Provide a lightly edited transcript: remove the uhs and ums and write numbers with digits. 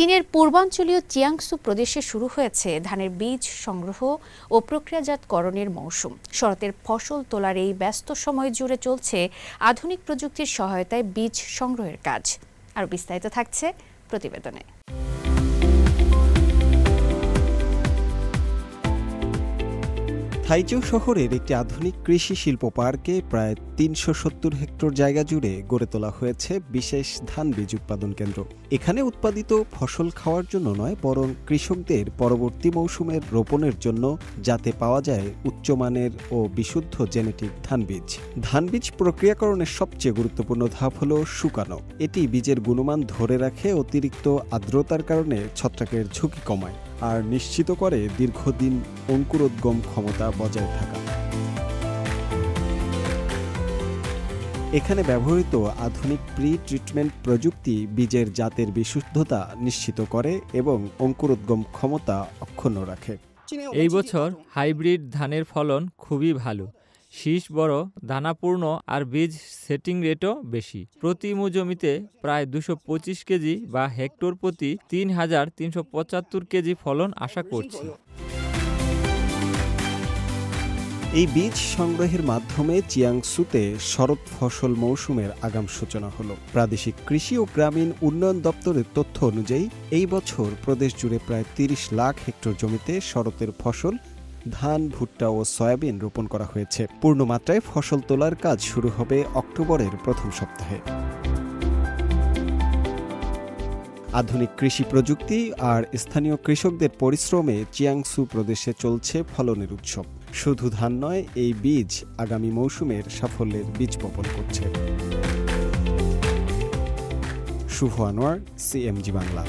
চীনের পূর্বাঞ্চলীয় চিয়াংসু প্রদেশে শুরু হয়েছে ধানের বীজ সংগ্রহ ও প্রক্রিয়াজাতকরণের মৌসুম। শরতের ফসল তোলার এই ব্যস্ত সময় জুড়ে চলছে আধুনিক প্রযুক্তির সহায়তায় বীজ সংগ্রহের কাজ। আর বিস্তারিত থাকছে প্রতিবেদনে। থাইচৌ শহরের একটি আধুনিক কৃষি শিল্প পার্কে প্রায় ৩৭০ হেক্টর জায়গা জুড়ে গড়ে তোলা হয়েছে বিশেষ ধান বীজ উৎপাদন কেন্দ্র। এখানে উৎপাদিত ফসল খাওয়ার জন্য নয়, বরং কৃষকদের পরবর্তী মৌসুমের রোপণের জন্য যাতে পাওয়া যায় উচ্চমানের ও বিশুদ্ধ জেনেটিক ধান বীজ। ধান বীজ প্রক্রিয়াকরণের সবচেয়ে গুরুত্বপূর্ণ ধাপ হল শুকানো। এটি বীজের গুণমান ধরে রাখে, অতিরিক্ত আর্দ্রতার কারণে ছত্রাকের ঝুঁকি কমায় আর নিশ্চিত করে দীর্ঘদিন অঙ্কুরোদ্গম ক্ষমতা বজায় থাকা। এখানে ব্যবহৃত আধুনিক প্রি ট্রিটমেন্ট প্রযুক্তি বীজের জাতের বিশুদ্ধতা নিশ্চিত করে এবং অঙ্কুরোদ্গম ক্ষমতা অক্ষুণ্ণ রাখে। এই বছর হাইব্রিড ধানের ফলন খুবই ভালো, শীষ বড়, দানাপূর্ণ আর বীজ সেটিং রেটও বেশি। প্রতি জমিতে প্রায় ২২৫ কেজি বা হেক্টর প্রতি ৩,৩৭৫ কেজি ফলন আশা করছি। এই বীজ সংগ্রহের মাধ্যমে চিয়াংসুতে শরৎ ফসল মৌসুমের আগাম সূচনা হলো। প্রাদেশিক কৃষি ও গ্রামীণ উন্নয়ন দপ্তরের তথ্য অনুযায়ী এই বছর প্রদেশ জুড়ে প্রায় ৩০ লাখ হেক্টর জমিতে শরতের ফসল ধান, ভুট্টা ও সয়াবিন রোপণ করা হয়েছে। পূর্ণমাত্রায় ফসল তোলার কাজ শুরু হবে অক্টোবরের প্রথম সপ্তাহে। আধুনিক কৃষি প্রযুক্তি আর স্থানীয় কৃষকদের পরিশ্রমে চিয়াংসু প্রদেশে চলছে ফলনের উৎসব। শুধু ধান নয়, এই বীজ আগামী মৌসুমের সাফল্যের বীজ বপন করছে। শুভ আনোয়ার, সিএমজি বাংলা।